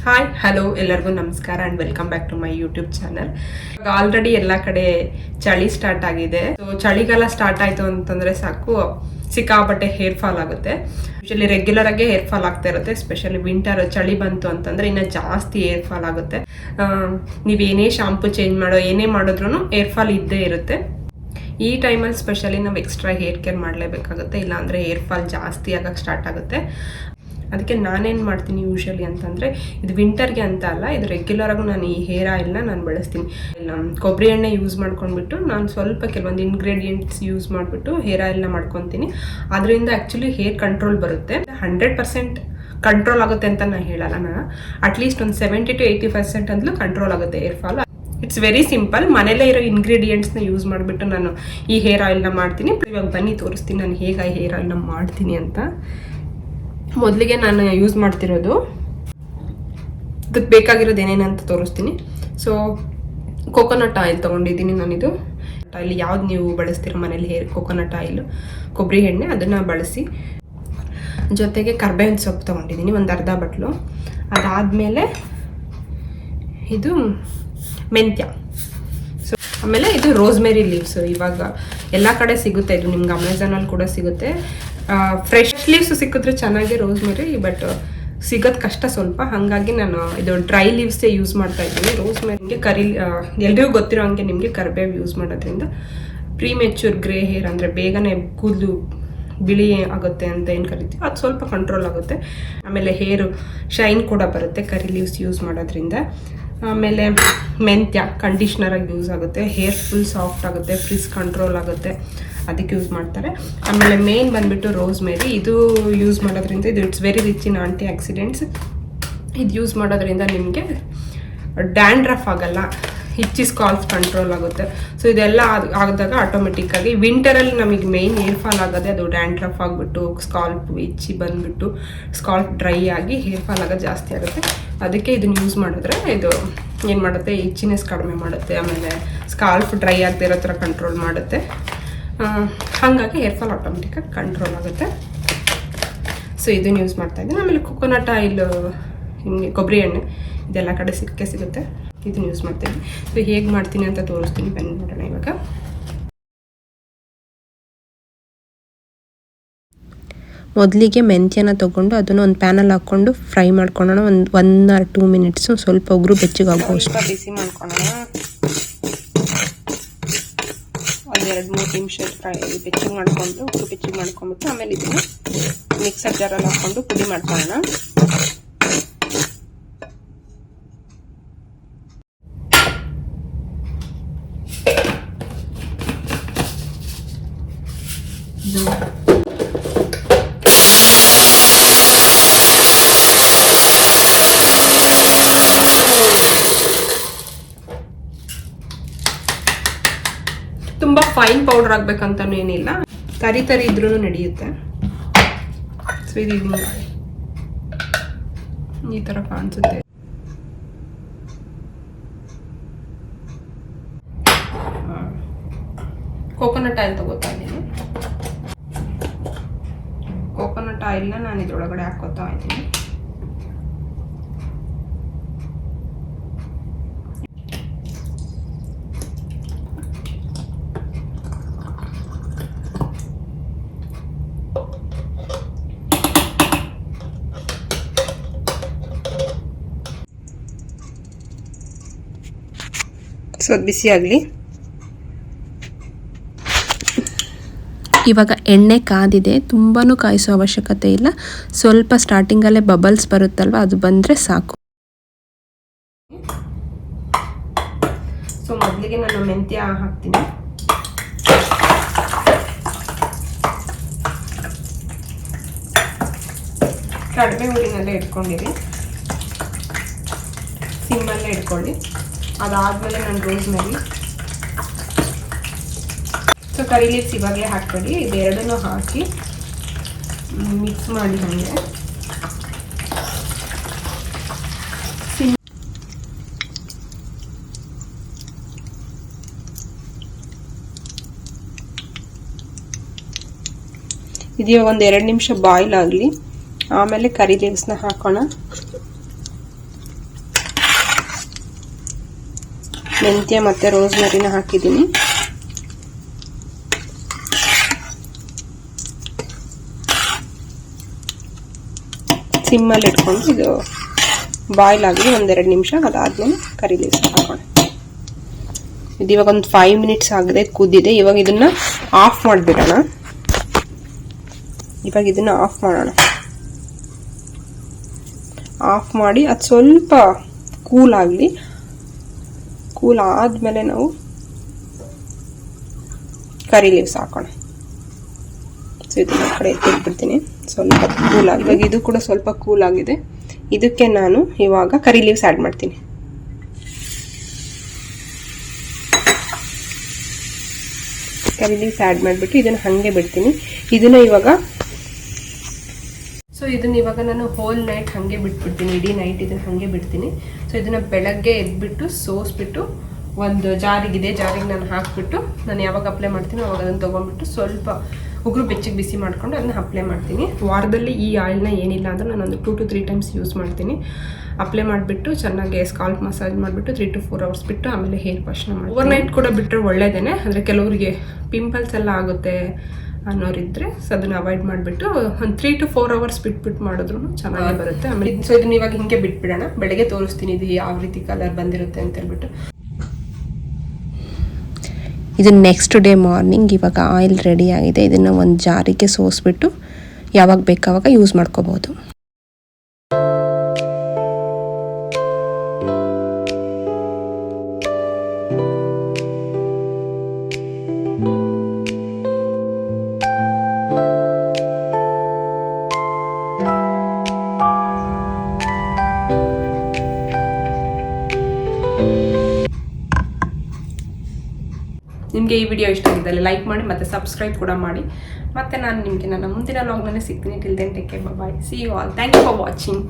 Hi hello ಎಲ್ಲರಿಗೂ ನಮಸ್ಕಾರ and welcome back to my YouTube channel. Already ಎಲ್ಲ ಕಡೆ ಚಳಿ ಸ್ಟಾರ್ಟ್ ಆಗಿದೆ. ಸೊ ಚಳಿಗಾಲ ಸ್ಟಾರ್ಟ್ ಆಯಿತು ಅಂತಂದರೆ ಸಾಕು ಸಿಕ್ಕಾಪಟ್ಟೆ ಹೇರ್ ಫಾಲ್ ಆಗುತ್ತೆ. ಯೂಶಲಿ ರೆಗ್ಯುಲರ್ ಆಗಿ ಹೇರ್ ಫಾಲ್ ಆಗ್ತಾ ಇರುತ್ತೆ. ಎಸ್ಪೆಷಲಿ ವಿಂಟರ್ ಚಳಿ ಬಂತು ಅಂತಂದರೆ ಇನ್ನೂ ಜಾಸ್ತಿ ಹೇರ್ ಫಾಲ್ ಆಗುತ್ತೆ. ನೀವೇನೇ ಶಾಂಪು ಚೇಂಜ್ ಏನೇ ಮಾಡಿದ್ರೂ ಹೇರ್ ಫಾಲ್ ಇದ್ದೇ ಇರುತ್ತೆ. ಈ ಟೈಮಲ್ಲಿ ಸ್ಪೆಷಲಿ ನಾವು ಎಕ್ಸ್ಟ್ರಾ ಹೇರ್ ಕೇರ್ ಮಾಡಲೇಬೇಕಾಗುತ್ತೆ, ಇಲ್ಲಾಂದರೆ ಹೇರ್ ಫಾಲ್ ಜಾಸ್ತಿ ಆಗಕ್ಕೆ ಸ್ಟಾರ್ಟ್ ಆಗುತ್ತೆ. ಅದಕ್ಕೆ ನಾನೇನು ಮಾಡ್ತೀನಿ ಯೂಶಲಿ ಅಂತಂದರೆ, ಇದು ವಿಂಟರ್ಗೆ ಅಂತ ಅಲ್ಲ, ಇದು ರೆಗ್ಯುಲರಾಗೂ ನಾನು ಈ ಹೇರ್ ಆಯಿಲ್ನ ನಾನು ಬಳಸ್ತೀನಿ. ಕೊಬ್ಬರಿ ಎಣ್ಣೆ ಯೂಸ್ ಮಾಡ್ಕೊಂಡ್ಬಿಟ್ಟು ನಾನು ಸ್ವಲ್ಪ ಕೆಲವೊಂದು ಇಂಗ್ರೀಡಿಯೆಂಟ್ಸ್ ಯೂಸ್ ಮಾಡಿಬಿಟ್ಟು ಹೇರ್ ಆಯಿಲ್ನ ಮಾಡ್ಕೊತೀನಿ. ಅದರಿಂದ ಆ್ಯಕ್ಚುಲಿ ಹೇರ್ ಕಂಟ್ರೋಲ್ ಬರುತ್ತೆ. 100% ಕಂಟ್ರೋಲ್ ಆಗುತ್ತೆ ಅಂತ ನಾನು ಹೇಳಲ್ಲ. ನಾನು ಅಟ್ಲೀಸ್ಟ್ ಒಂದು 70 to 80% ಅಂತಲೂ ಕಂಟ್ರೋಲ್ ಆಗುತ್ತೆ hair fall. It's very simple. ಮನೇಲೇ ಇರೋ ಇಂಗ್ರೀಡಿಯೆಂಟ್ಸ್ನ ಯೂಸ್ ಮಾಡಿಬಿಟ್ಟು ನಾನು ಈ ಹೇರ್ ಆಯಿಲ್ನ ಮಾಡ್ತೀನಿ. ಇವಾಗ ಬನ್ನಿ ತೋರಿಸ್ತೀನಿ ನಾನು ಹೇಗೆ ಹೇರ್ ಆಯಿಲ್ನ ಮಾಡ್ತೀನಿ ಅಂತ. ಮೊದಲಿಗೆ ನಾನು ಯೂಸ್ ಮಾಡ್ತಿರೋದು, ಅದಕ್ಕೆ ಬೇಕಾಗಿರೋದು ಏನೇನಂತ ತೋರಿಸ್ತೀನಿ. ಸೊ ಕೋಕೋನಟ್ ಆಯಿಲ್ ತೊಗೊಂಡಿದ್ದೀನಿ ನಾನಿದು. ಆಯಿಲ್ ಯಾವ್ದು ನೀವು ಬಳಸ್ತೀರೋ ಮನೇಲಿ ಕೋಕೋನಟ್ ಆಯಿಲು, ಕೊಬ್ಬರಿ ಎಣ್ಣೆ, ಅದನ್ನು ಬಳಸಿ. ಜೊತೆಗೆ ಕರ್ಬೇವಿನ ಸೊಪ್ಪು ತೊಗೊಂಡಿದ್ದೀನಿ ಒಂದು ಅರ್ಧ ಬಟ್ಲು. ಅದಾದಮೇಲೆ ಇದು ಮೆಂತ್ಯ. ಸೊ ಆಮೇಲೆ ಇದು ರೋಸ್ಮೆರಿ ಲೀವ್ಸು. ಇವಾಗ ಎಲ್ಲ ಕಡೆ ಸಿಗುತ್ತೆ, ಇದು ನಿಮ್ಗೆ ಅಮೆಝಾನಲ್ಲಿ ಕೂಡ ಸಿಗುತ್ತೆ. ಫ್ರೆಶ್ ಲೀವ್ಸ್ ಸಿಕ್ಕಿದ್ರೆ ಚೆನ್ನಾಗಿ ರೋಸ್ಮೆರಿ, ಬಟ್ ಸಿಗೋದು ಕಷ್ಟ ಸ್ವಲ್ಪ. ಹಾಗಾಗಿ ನಾನು ಇದು ಡ್ರೈ ಲೀವ್ಸೇ ಯೂಸ್ ಮಾಡ್ತಾ ಇದ್ದೀನಿ. ರೋಸ್ಮೆರಿಗೆ ಎಲ್ರಿಗೂ ಗೊತ್ತಿರೋ ಹಂಗೆ ನಿಮಗೆ ಕರಿಬೇವು ಯೂಸ್ ಮಾಡೋದ್ರಿಂದ ಪ್ರೀಮೆಚ್ಯೂರ್ ಗ್ರೇ ಹೇರ್, ಅಂದರೆ ಬೇಗನೆ ಕೂದಲು ಬಿಳಿ ಆಗುತ್ತೆ ಅಂತ ಏನು ಕರಿತೀವಿ, ಅದು ಸ್ವಲ್ಪ ಕಂಟ್ರೋಲ್ ಆಗುತ್ತೆ. ಆಮೇಲೆ ಹೇರು ಶೈನ್ ಕೂಡ ಬರುತ್ತೆ ಕರಿ ಲೀವ್ಸ್ ಯೂಸ್ ಮಾಡೋದ್ರಿಂದ. ಆಮೇಲೆ ಮೆಂತ್ಯ ಕಂಡೀಷ್ನರಾಗಿ ಯೂಸ್ ಆಗುತ್ತೆ, ಹೇರ್ ಫುಲ್ ಸಾಫ್ಟ್ ಆಗುತ್ತೆ, ಫ್ರಿಸ್ ಕಂಟ್ರೋಲ್ ಆಗುತ್ತೆ, ಅದಕ್ಕೆ ಯೂಸ್ ಮಾಡ್ತಾರೆ. ಆಮೇಲೆ ಮೇನ್ ಬಂದುಬಿಟ್ಟು ರೋಸ್ಮೆರಿ. ಇದು ಯೂಸ್ ಮಾಡೋದ್ರಿಂದ ಇದು it's very rich in antioxidants. ಇದು ಯೂಸ್ ಮಾಡೋದ್ರಿಂದ ನಿಮಗೆ ಡ್ಯಾಂಡ್ರಫ್ ಆಗಲ್ಲ, ಇಚ್ಚಿ ಸ್ಕಾಲ್ಪ್ ಕಂಟ್ರೋಲ್ ಆಗುತ್ತೆ. ಸೊ ಇದೆಲ್ಲ ಆದಾಗ ಆಟೋಮೆಟಿಕ್ಕಾಗಿ ವಿಂಟರಲ್ಲಿ ನಮಗೆ ಮೇನ್ ಹೇರ್ ಫಾಲ್ ಆಗೋದೇ ಅದು ಡ್ಯಾಂಡ್ರಫ್ ಆಗಿಬಿಟ್ಟು ಸ್ಕಾಲ್ಪ್ ಇಚ್ಚಿ ಬಂದುಬಿಟ್ಟು ಸ್ಕಾಲ್ಪ್ ಡ್ರೈ ಆಗಿ ಹೇರ್ ಫಾಲ್ ಆಗೋದು ಜಾಸ್ತಿ ಆಗುತ್ತೆ. ಅದಕ್ಕೆ ಇದನ್ನು ಯೂಸ್ ಮಾಡಿದ್ರೆ ಇದು ಏನು ಮಾಡುತ್ತೆ, ಇಚ್ಚಿನೆಸ್ ಕಡಿಮೆ ಮಾಡುತ್ತೆ, ಆಮೇಲೆ ಸ್ಕಾಲ್ಪ್ ಡ್ರೈ ಆಗದೆ ಇರೋ ಥರ ಕಂಟ್ರೋಲ್ ಮಾಡುತ್ತೆ. ಹಾಗಾಗಿ ಹೇರ್ ಫಾಲ್ ಆಟೋಮೆಟಿಕ್ಕಾಗಿ ಕಂಟ್ರೋಲ್ ಆಗುತ್ತೆ. ಸೊ ಇದನ್ನು ಯೂಸ್ ಮಾಡ್ತಾಯಿದ್ದೀನಿ. ಆಮೇಲೆ ಕೊಕೊನಟ್ ಆಯಿಲ್, ಹಿಂಗೆ ಕೊಬ್ಬರಿ ಎಣ್ಣೆ, ಇದೆಲ್ಲ ಕಡೆ ಸಿಗುತ್ತೆ. ಇದನ್ನು ಯೂಸ್ ಮಾಡ್ತೀನಿ. ಸೊ ಹೇಗೆ ಮಾಡ್ತೀನಿ ಅಂತ ತೋರಿಸ್ತೀನಿ, ಬನ್ನಿ ನೋಡೋಣ. ಇವಾಗ ಮೊದಲಿಗೆ ಮೆಂತ್ಯನ ತೊಗೊಂಡು ಅದನ್ನು ಒಂದು ಪ್ಯಾನಲ್ಲಿ ಹಾಕ್ಕೊಂಡು ಫ್ರೈ ಮಾಡ್ಕೊಳ್ಳೋಣ. ಒಂದು 1 or 2 minutes, ಸ್ವಲ್ಪ ಉಗುರು ಬೆಚ್ಚಗಾಗುವಷ್ಟು ಬಿಸಿ ಮಾಡ್ಕೊಳ್ಳೋಣ. ಒಂದು 2-3 ನಿಮಿಷ ಬೆಚ್ಚಗೆ ಮಾಡ್ಕೊಂಡು ಉಗುರು ಬೆಚ್ಚಗೆ ಮಾಡ್ಕೊಂಡ್ಬಿಟ್ಟು ಆಮೇಲೆ ಇದನ್ನು ಮಿಕ್ಸರ್ ಜಾರಲ್ಲಿ ಹಾಕ್ಕೊಂಡು ಪುಡಿ ಮಾಡ್ಕೊಳ್ಳೋಣ. ತುಂಬ ಫೈನ್ ಪೌಡರ್ ಆಗ್ಬೇಕಂತನೂ ಏನಿಲ್ಲ, ತರಿ ಇದ್ರೂ ನಡೆಯುತ್ತೆ. ಸೊ ಇದು ಈ ಥರ ಕಾಣಿಸುತ್ತೆ. ಕೋಕೋನಟ್ ಆಯಿಲ್ ತಗೋತಾ ಇದ್ದೀನಿ. ಕೋಕೋನಟ್ ಆಯಿಲ್ನ ನಾನು ಇದ್ರೊಳಗಡೆ ಹಾಕೋತಾ ಇದ್ದೀನಿ. ಸೊ ಬಿಸಿ ಆಗಲಿ. ಇವಾಗ ಎಣ್ಣೆ ಕಾದಿದೆ, ತುಂಬಾ ಕಾಯಿಸೋ ಅವಶ್ಯಕತೆ ಇಲ್ಲ. ಸ್ವಲ್ಪ ಸ್ಟಾರ್ಟಿಂಗಲ್ಲೇ ಬಬಲ್ಸ್ ಬರುತ್ತಲ್ವ, ಅದು ಬಂದರೆ ಸಾಕು. ಸೊ ಮೊದಲಿಗೆ ನಾನು ಮೆಂತ್ಯ ಹಾಕ್ತೀನಿ. ಕಡಿಮೆ ಉರಿನಲ್ಲೇ ಇಟ್ಕೊಂಡಿರಿ, ಸಿಮ್ಮಲ್ಲೇ ಇಟ್ಕೊಳ್ಳಿ. ಅದಾದಮೇಲೆ ನಾನು ರೋಸ್ಮೆರಿ, ಸೊ ಕರಿ ಲೀವ್ಸ್ ಇವಾಗಲೇ ಹಾಕ್ಬೇಡಿ, ಇದೆರಡನ್ನೂ ಹಾಕಿ ಮಿಕ್ಸ್ ಮಾಡಿ ಹಾಗೆ. ಇದು ಇವಾಗ ಒಂದು 2 ನಿಮಿಷ ಬಾಯ್ಲ್ ಆಗಲಿ. ಆಮೇಲೆ ಕರಿ ಲೀವ್ಸ್ನ ಹಾಕೋಣ. ಮೆಂತ್ಯ ಮತ್ತು ರೋಸ್ಮರಿನ ಹಾಕಿದ್ದೀನಿ. ಸಿಮ್ಮಲ್ಲಿ ಇಟ್ಕೊಂಡು ಇದು ಬಾಯ್ಲ್ ಆಗಿ 1-2 ನಿಮಿಷ, ಅದಾದ್ಮೇಲೆ ಕರಿ ಲೀವ್ಸ್ ಹಾಕೋಣ. ಇದು ಇವಾಗ ಒಂದು 5 ಮಿನಿಟ್ಸ್ ಆಗಿದೆ, ಕುದ್ದಿದೆ. ಇವಾಗ ಇದನ್ನ ಆಫ್ ಮಾಡಿಬಿಡೋಣ. ಆಫ್ ಮಾಡಿ ಅದು ಸ್ವಲ್ಪ ಕೂಲ್ ಆಗಲಿ. ಕೂಲ್ ಆದಮೇಲೆ ನಾವು ಕರಿ ಲೀವ್ಸ್ ಹಾಕೋಣ. ಸೊ ಇದನ್ನ ಕಡೆ ಎತ್ತಿಟ್ಬಿಡ್ತೀನಿ, ಸ್ವಲ್ಪ ಕೂಲ್ ಆಗಿ. ಇವಾಗ ಇದು ಕೂಡ ಸ್ವಲ್ಪ ಕೂಲ್ ಆಗಿದೆ. ಇದಕ್ಕೆ ನಾನು ಇವಾಗ ಕರಿ ಲೀವ್ಸ್ ಆ್ಯಡ್ ಮಾಡ್ತೀನಿ. ಕರಿ ಲೀವ್ಸ್ ಆ್ಯಡ್ ಮಾಡಿಬಿಟ್ಟು ಇದನ್ನು ಹಾಗೆ ಬಿಡ್ತೀನಿ. ಇದನ್ನ ಇವಾಗ ನಾನು ಹೋಲ್ ನೈಟ್ ಹಾಗೆ ಬಿಟ್ಬಿಡ್ತೀನಿ. ಇಡೀ ನೈಟ್ ಇದನ್ನು ಹಾಗೆ ಬಿಡ್ತೀನಿ. ಸೊ ಇದನ್ನ ಬೆಳಗ್ಗೆ ಎದ್ಬಿಟ್ಟು ಸೋಸ್ಬಿಟ್ಟು ಒಂದು ಜಾರಿಗೆ ನಾನು ಹಾಕ್ಬಿಟ್ಟು ನಾನು ಯಾವಾಗ ಅಪ್ಲೈ ಮಾಡ್ತೀನಿ ಅವಾಗ ಅದನ್ನು ತೊಗೊಂಡ್ಬಿಟ್ಟು ಸ್ವಲ್ಪ ಉಗುರು ಬೆಚ್ಚಗೆ ಬಿಸಿ ಮಾಡ್ಕೊಂಡು ಅದನ್ನ ಅಪ್ಲೈ ಮಾಡ್ತೀನಿ. ವಾರದಲ್ಲಿ ಈ ಆಯಿಲ್ನ ಏನಿಲ್ಲ ಅಂದ್ರೆ ನಾನು ಒಂದು 2 to 3 ಟೈಮ್ಸ್ ಯೂಸ್ ಮಾಡ್ತೀನಿ. ಅಪ್ಲೈ ಮಾಡಿಬಿಟ್ಟು ಚೆನ್ನಾಗಿ ಸ್ಕಾಲ್ಪ್ ಮಸಾಜ್ ಮಾಡಿಬಿಟ್ಟು 3 to 4 ಅವರ್ಸ್ ಬಿಟ್ಟು ಆಮೇಲೆ ಹೇರ್ ವಾಶ್ನ ಮಾಡಿ ಓವರ್ ನೈಟ್ ಕೂಡ ಬಿಟ್ಟರೆ ಒಳ್ಳೇದೇನೆ. ಅಂದರೆ ಕೆಲವರಿಗೆ ಪಿಂಪಲ್ಸ್ ಎಲ್ಲ ಆಗುತ್ತೆ ಅನ್ನೋರಿದ್ರೆ ಸೊ ಅದನ್ನ ಅವಾಯ್ಡ್ ಮಾಡಿಬಿಟ್ಟು ಒಂದು 3 to 4 ಅವರ್ಸ್ ಬಿಟ್ಬಿಟ್ಟು ಮಾಡಿದ್ರು ಚೆನ್ನಾಗಿ ಬರುತ್ತೆ. ಆಮೇಲೆ ಸೊ ಇದನ್ನ ಇವಾಗ ಹಿಂಗೆ ಬಿಟ್ಬಿಡೋಣ. ಬೆಳಗ್ಗೆ ತೋರಿಸ್ತೀನಿ ಇದು ಯಾವ ರೀತಿ ಕಲರ್ ಬಂದಿರುತ್ತೆ ಅಂತ ಹೇಳ್ಬಿಟ್ಟು. ಇದು ನೆಕ್ಸ್ಟ್ ಡೇ ಮಾರ್ನಿಂಗ್. ಇವಾಗ ಆಯಿಲ್ ರೆಡಿ ಆಗಿದೆ. ಇದನ್ನು ಒಂದು ಜಾರಿಗೆ ಸೋಸ್ಬಿಟ್ಟು ಯಾವಾಗ ಬೇಕಾವಾಗ ಯೂಸ್ ಮಾಡ್ಕೋಬೋದು. ನಿಮಗೆ ಈ ವಿಡಿಯೋ ಇಷ್ಟ ಆಗಿದ್ದಲ್ಲಿ ಲೈಕ್ ಮಾಡಿ ಮತ್ತು ಸಬ್ಸ್ಕ್ರೈಬ್ ಕೂಡ ಮಾಡಿ. ಮತ್ತು ನಾನು ನಿಮಗೆ ನನ್ನ ಮುಂದಿನ ವ್ಲಾಗ್ನಲ್ಲಿ ಸಿಗ್ತೀನಿ. Till then take care, bye. See you all. Thank you for watching.